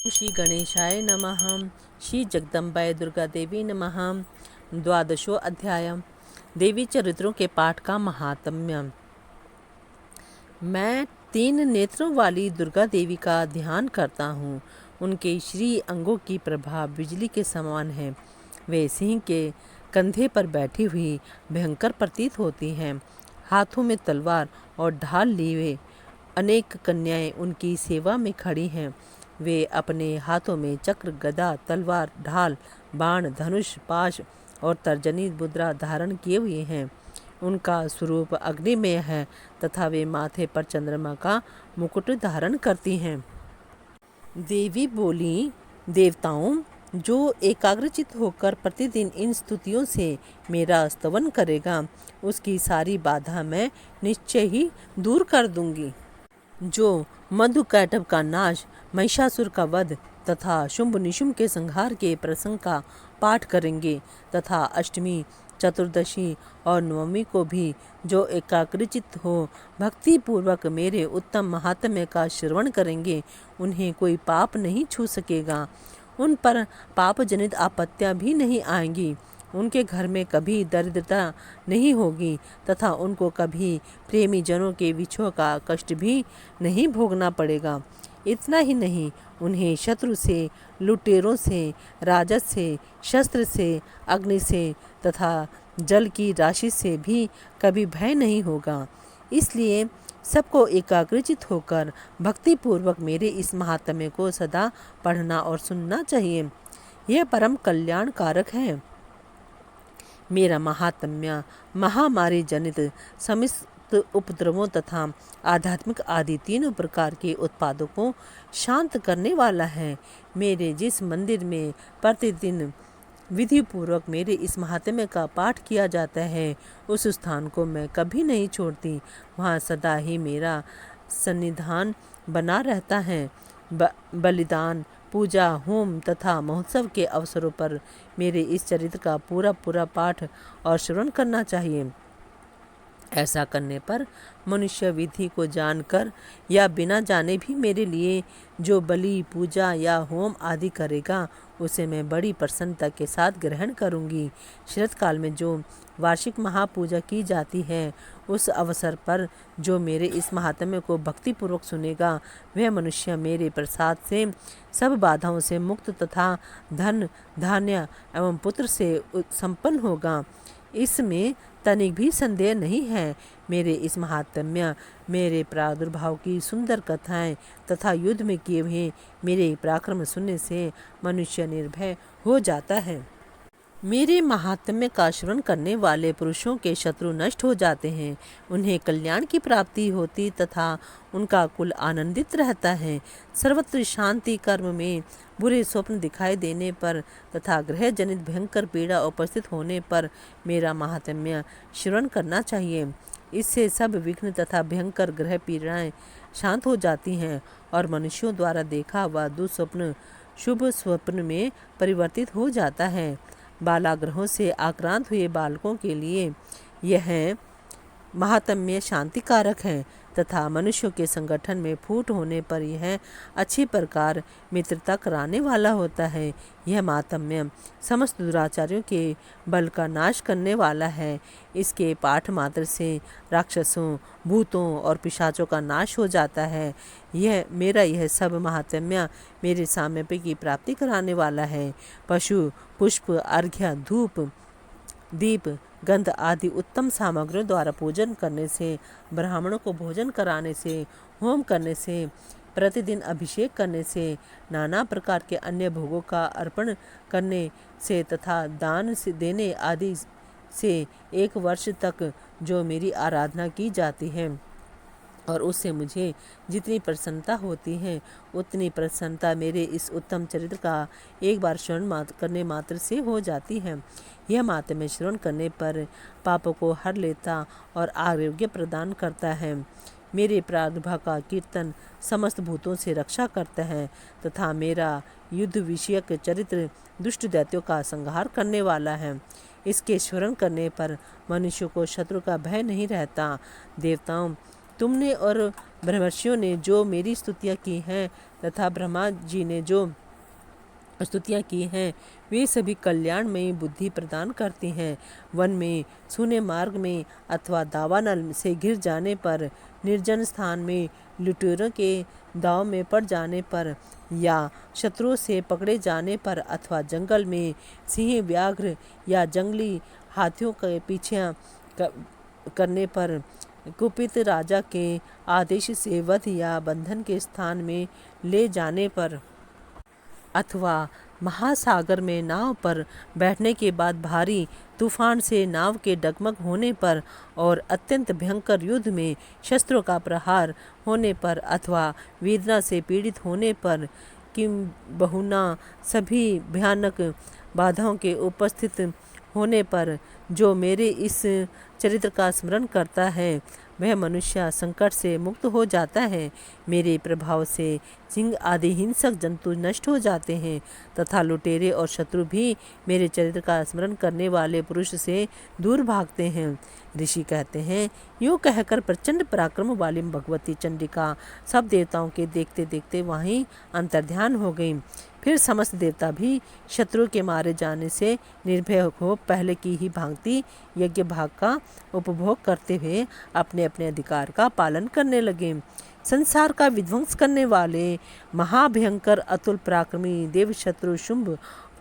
श्री गणेशाय नमः। श्री जगदम्बाय दुर्गा देवी नमः। द्वादशो अध्याय। देवी चरित्रों के पाठ का महात्म्य। मैं 3 नेत्रों वाली दुर्गा देवी का ध्यान करता हूँ। उनके श्री अंगों की प्रभा बिजली के समान है। वे सिंह के कंधे पर बैठी हुई भयंकर प्रतीत होती हैं। हाथों में तलवार और ढाल लिए अनेक कन्याएं उनकी सेवा में खड़ी हैं। वे अपने हाथों में चक्र, गदा, तलवार, ढाल, बाण, धनुष, पाश और तर्जनी मुद्रा धारण किए हुए हैं। उनका स्वरूप अग्निमय है तथा वे माथे पर चंद्रमा का मुकुट धारण करती हैं। देवी बोली, देवताओं, जो एकाग्रचित होकर प्रतिदिन इन स्तुतियों से मेरा स्तवन करेगा, उसकी सारी बाधा मैं निश्चय ही दूर कर दूंगी। जो मधुकैटभ का नाश, महिषासुर का वध तथा शुंभ निशुंभ के संहार के प्रसंग का पाठ करेंगे तथा अष्टमी, चतुर्दशी और नवमी को भी जो एकाग्रचित हो भक्ति पूर्वक मेरे उत्तम महात्म्य का श्रवण करेंगे, उन्हें कोई पाप नहीं छू सकेगा। उन पर पाप जनित आपत्तियां भी नहीं आएंगी। उनके घर में कभी दरिद्रता नहीं होगी तथा उनको कभी प्रेमी जनों के विछोह का कष्ट भी नहीं भोगना पड़ेगा। इतना ही नहीं, उन्हें शत्रु से, लुटेरों से, राजस से, शस्त्र से, अग्नि से तथा जल की राशि से भी कभी भय नहीं होगा। इसलिए सबको एकाग्रचित होकर भक्तिपूर्वक मेरे इस महात्म्य को सदा पढ़ना और सुनना चाहिए। यह परम कल्याण कारक है। मेरा महात्म्य महामारी जनित समस्त उपद्रवों तथा आध्यात्मिक आदि 3 प्रकार के उत्पादों को शांत करने वाला है। मेरे जिस मंदिर में प्रतिदिन विधि पूर्वक मेरे इस महात्म्य का पाठ किया जाता है, उस स्थान को मैं कभी नहीं छोड़ती। वहाँ सदा ही मेरा सन्निधान बना रहता है। बलिदान, पूजा, होम तथा महोत्सव के अवसरों पर मेरे इस चरित्र का पूरा पाठ और श्रवण करना चाहिए। ऐसा करने पर मनुष्य विधि को जानकर या बिना जाने भी मेरे लिए जो बलि, पूजा या होम आदि करेगा, उसे मैं बड़ी प्रसन्नता के साथ ग्रहण करूंगी। शरत काल में जो वार्षिक महापूजा की जाती है, उस अवसर पर जो मेरे इस महात्म्य को भक्तिपूर्वक सुनेगा, वह मनुष्य मेरे प्रसाद से सब बाधाओं से मुक्त तथा धन, धान्य एवं पुत्र से संपन्न होगा। इसमें तनिक भी संदेह नहीं है। मेरे इस महात्म्य, मेरे प्रादुर्भाव की सुंदर कथाएं तथा युद्ध में किए हुए मेरे पराक्रम सुनने से मनुष्य निर्भय हो जाता है। मेरे महात्म्य का श्रवण करने वाले पुरुषों के शत्रु नष्ट हो जाते हैं, उन्हें कल्याण की प्राप्ति होती तथा उनका कुल आनंदित रहता है। सर्वत्र शांति, कर्म में बुरे स्वप्न दिखाई देने पर तथा ग्रह जनित भयंकर पीड़ा उपस्थित होने पर मेरा महात्म्य श्रवण करना चाहिए। इससे सब विघ्न तथा भयंकर ग्रह पीड़ाएं शांत हो जाती हैं और मनुष्यों द्वारा देखा हुआ दुस्वप्न शुभ स्वप्न में परिवर्तित हो जाता है। बालाग्रहों से आक्रांत हुए बालकों के लिए यह महात्म्य शांतिकारक है तथा मनुष्यों के संगठन में फूट होने पर यह अच्छी प्रकार मित्रता कराने वाला होता है। यह महात्म्य समस्त दुराचारियों के बल का नाश करने वाला है। इसके पाठ मात्र से राक्षसों, भूतों और पिशाचों का नाश हो जाता है। यह सब महात्म्य मेरे सामीप्य की प्राप्ति कराने वाला है। पशु, पुष्प, अर्घ्य, धूप, दीप, गंध आदि उत्तम सामग्रियों द्वारा पूजन करने से, ब्राह्मणों को भोजन कराने से, होम करने से, प्रतिदिन अभिषेक करने से, नाना प्रकार के अन्य भोगों का अर्पण करने से तथा दान से देने आदि से 1 वर्ष तक जो मेरी आराधना की जाती है और उससे मुझे जितनी प्रसन्नता होती है, उतनी प्रसन्नता मेरे इस उत्तम चरित्र का एक बार श्रवण करने मात्र से हो जाती है। यह महात्म्य श्रवण करने पर पापों को हर लेता और आरोग्य प्रदान करता है। मेरे प्रादुर्भाव का कीर्तन समस्त भूतों से रक्षा करता है तथा मेरा युद्ध विषयक चरित्र दुष्ट दैत्यों का संहार करने वाला है। इसके श्रवण करने पर मनुष्य को शत्रु का भय नहीं रहता। देवताओं, तुमने और ब्रह्मर्षियों ने जो मेरी स्तुतियाँ की हैं तथा ब्रह्मा जी ने जो स्तुतियाँ की हैं वे सभी कल्याणमयी बुद्धि प्रदान करती हैं। वन में, सूने मार्ग में अथवा दावानल से घिर जाने पर, निर्जन स्थान में लुटेरों के दाव में पड़ जाने पर, या शत्रुओं से पकड़े जाने पर, अथवा जंगल में सिंह, व्याघ्र या जंगली हाथियों के पीछे करने पर, कुपित राजा के आदेश से वध या बंधन के स्थान में ले जाने पर, अथवा महासागर में नाव पर बैठने के बाद भारी तूफान से नाव के डगमग होने पर, और अत्यंत भयंकर युद्ध में शस्त्रों का प्रहार होने पर, अथवा वेदना से पीड़ित होने पर, किम बहुना सभी भयानक बाधाओं के उपस्थित होने पर, जो मेरे इस चरित्र का स्मरण करता है वह मनुष्य संकट से मुक्त हो जाता है। मेरे प्रभाव से सिंह आदि हिंसक जंतु नष्ट हो जाते हैं तथा लुटेरे और शत्रु भी मेरे चरित्र का स्मरण करने वाले पुरुष से दूर भागते हैं। ऋषि कहते हैं, यूँ कहकर प्रचंड पराक्रम वाली भगवती चंडिका सब देवताओं के देखते देखते वहीं अंतर्ध्यान हो गई। फिर समस्त देवता भी शत्रु के मारे जाने से निर्भय हो पहले की ही भांति यज्ञ भाग का उपभोग करते हुए अपने अपने अधिकार का पालन करने लगे। संसार का विध्वंस करने वाले महाभयंकर अतुल पराक्रमी देव शत्रु शुंभ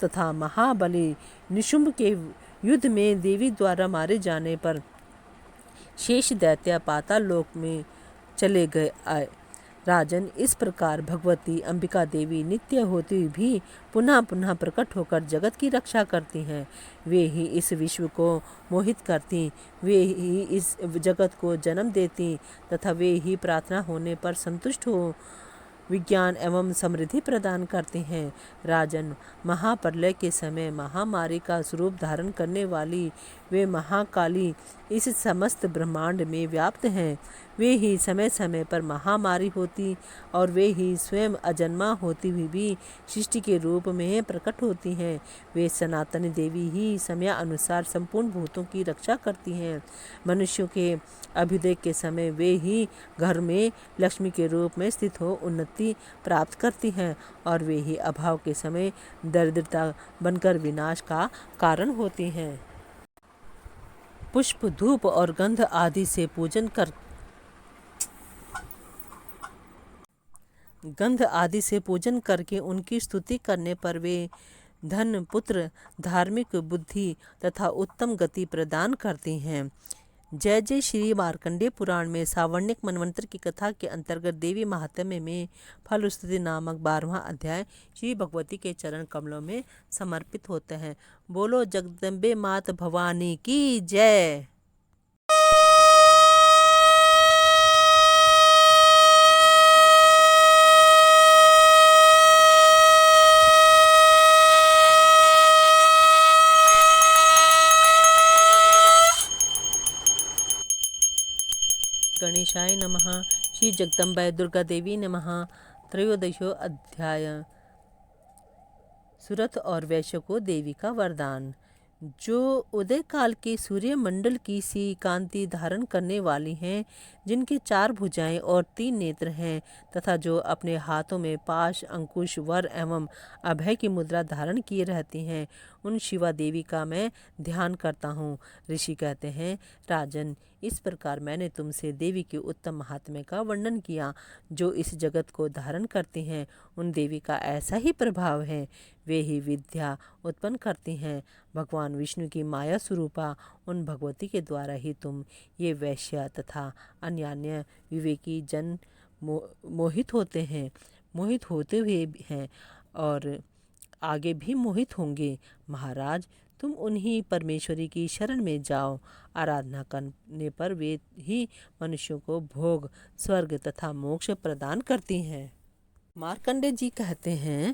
तथा महाबली निशुंभ के युद्ध में देवी द्वारा मारे जाने पर शेष दैत्य पाताल लोक में चले गए आए। राजन, इस प्रकार भगवती अंबिका देवी नित्य होती भी पुनः पुनः प्रकट होकर जगत की रक्षा करती हैं। वे ही इस विश्व को मोहित करती, वे ही इस जगत को जन्म देती तथा वे ही प्रार्थना होने पर संतुष्ट हो विज्ञान एवं समृद्धि प्रदान करते हैं। राजन, महाप्रलय के समय महामारी का स्वरूप धारण करने वाली वे महाकाली इस समस्त ब्रह्मांड में व्याप्त हैं। वे ही समय समय पर महामारी होती और वे ही स्वयं अजन्मा होती हुई भी सृष्टि के रूप में प्रकट होती हैं। वे सनातन देवी ही समय अनुसार संपूर्ण भूतों की रक्षा करती हैं। मनुष्यों के अभ्युदय के समय वे ही घर में लक्ष्मी के रूप में स्थित हो उन्नति प्राप्त करती हैं, और वे ही अभाव के समय दरिद्रता बनकर विनाश का कारण होती हैं। पुष्प, धूप और गंध आदि से पूजन करके उनकी स्तुति करने पर वे धन, पुत्र, धार्मिक बुद्धि तथा उत्तम गति प्रदान करती हैं। जय जय श्री मार्कंडेय पुराण में सावर्णिक मनवंतर की कथा के अंतर्गत देवी महात्म्य में फलश्रुति नामक 12वां अध्याय श्री भगवती के चरण कमलों में समर्पित होते हैं। बोलो जगदम्बे मात भवानी की जय। गणेशाय नमः। श्री जगदम्बाय दुर्गा देवी नमः। त्रयोदशो अध्याय। सुरथ और वैश्य को देवी का वरदान। जो उदय काल के सूर्य मंडल की सी कांति धारण करने वाली हैं, जिनके 4 भुजाएं और 3 नेत्र हैं, तथा जो अपने हाथों में पाश, अंकुश, वर एवं अभय की मुद्रा धारण किए रहती हैं, उन शिवा देवी का मैं ध्यान करता हूँ। ऋषि कहते हैं, राजन, इस प्रकार मैंने तुमसे देवी के उत्तम महात्म्य का वर्णन किया। जो इस जगत को धारण करती हैं, उन देवी का ऐसा ही प्रभाव है। वे ही विद्या उत्पन्न करती हैं। भगवान विष्णु की माया स्वरूपा उन भगवती के द्वारा ही तुम ये वैश्य तथा अन्य विवेकी जन मोहित होते हैं, मोहित होते हुए हैं और आगे भी मोहित होंगे। महाराज, तुम उन्हीं परमेश्वरी की शरण में जाओ। आराधना करने पर वे ही मनुष्यों को भोग, स्वर्ग तथा मोक्ष प्रदान करती हैं। मार्कंडेय जी कहते हैं,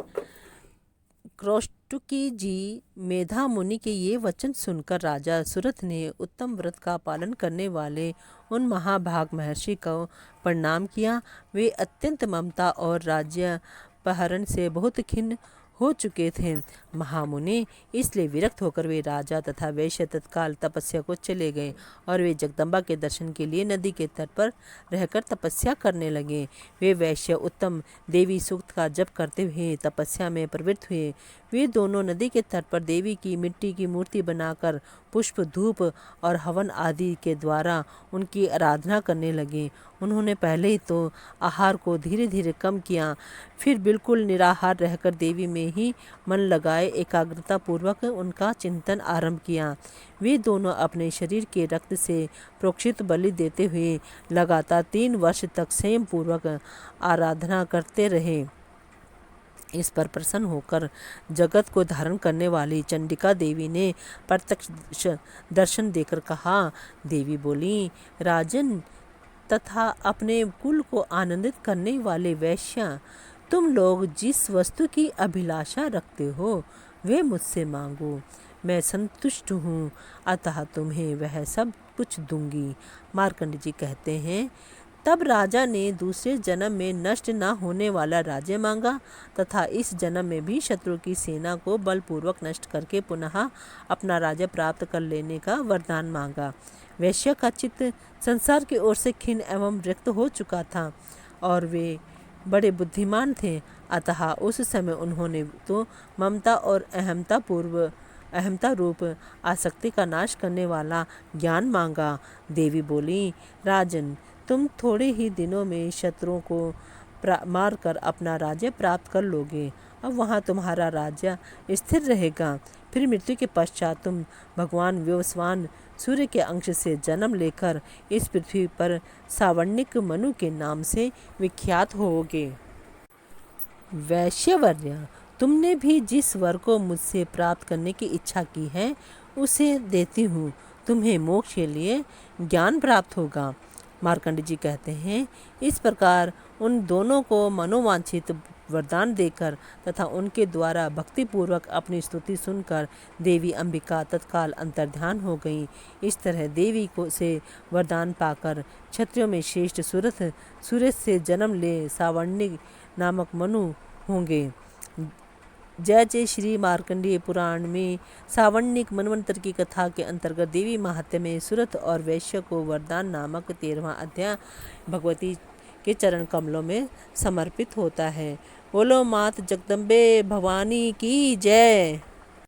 कौष्टुकी जी मेधा मुनि के ये वचन सुनकर राजा सुरथ ने उत्तम व्रत का पालन करने वाले उन महाभाग महर्षि को प्रणाम किया। वे अत्यंत ममता और राज्य पहरण से बहुत खिन्न हो चुके थे। महामुनि। इसलिए विरक्त होकर वे राजा तथा वैश्य तत्काल तपस्या को चले गए और वे जगदम्बा के दर्शन के लिए नदी के तट पर रहकर तपस्या करने लगे। वे वैश्य उत्तम देवी सूक्त का जप करते हुए तपस्या में प्रवृत्त हुए। वे दोनों नदी के तट पर देवी की मिट्टी की मूर्ति बनाकर पुष्प, धूप और हवन आदि के द्वारा उनकी आराधना करने लगे। उन्होंने पहले तो आहार को धीरे धीरे कम किया, फिर बिल्कुल निराहार रहकर देवी में ही मन लगाए एकाग्रता पूर्वक उनका चिंतन आरंभ किया। वे दोनों अपने शरीर के रक्त से प्रोक्षित बलि देते हुए लगातार 3 वर्ष तक संयम पूर्वक आराधना करते रहे। इस पर प्रसन्न होकर जगत को धारण करने वाली चंडिका देवी ने प्रत्यक्ष दर्शन देकर कहा। देवी बोली, राजन तथा अपने कुल को आनंदित करने वाले वैश्य, तुम लोग जिस वस्तु की अभिलाषा रखते हो वे मुझसे मांगो, मैं संतुष्ट हूँ, अतः तुम्हें वह सब कुछ दूंगी। मार्कंड जी कहते हैं, तब राजा ने दूसरे जन्म में नष्ट न होने वाला राज्य मांगा तथा इस जन्म में भी शत्रु की सेना को बलपूर्वक नष्ट करके पुनः अपना राज्य प्राप्त कर लेने का वरदान मांगा। वैश्य का चित्त संसार की ओर से खिन्न एवं रिक्त हो चुका था और वे बड़े बुद्धिमान थे, अतः उस समय उन्होंने तो ममता और अहमता रूप आसक्ति का नाश करने वाला ज्ञान मांगा। देवी बोली, राजन, तुम थोड़े ही दिनों में शत्रुओं को मारकर अपना राज्य प्राप्त कर लोगे। अब वहाँ तुम्हारा राज्य स्थिर रहेगा। फिर मृत्यु के पश्चात तुम भगवान व्यवस्वान सूर्य के अंश से जन्म लेकर इस पृथ्वी पर सावर्णिक मनु के नाम से विख्यात होोगे। वैश्यवर्य, तुमने भी जिस वर को मुझसे प्राप्त करने की इच्छा की है उसे देती हूँ। तुम्हें मोक्ष के लिए ज्ञान प्राप्त होगा। मार्कंड जी कहते हैं, इस प्रकार उन दोनों को मनोवांछित वरदान देकर तथा उनके द्वारा भक्तिपूर्वक अपनी स्तुति सुनकर देवी अंबिका तत्काल अंतर्ध्यान हो गईं। इस तरह देवी को से वरदान पाकर क्षत्रियों में श्रेष्ठ सूरज से जन्म ले सावर्णिक नामक मनु होंगे। जय जय श्री मार्कंडेय पुराण में सावर्णिक मनवंतर की कथा के अंतर्गत देवी महात्म्य में सुरथ और वैश्य को वरदान नामक 13वां अध्याय भगवती के चरण कमलों में समर्पित होता है। बोलो मात जगदम्बे भवानी की जय।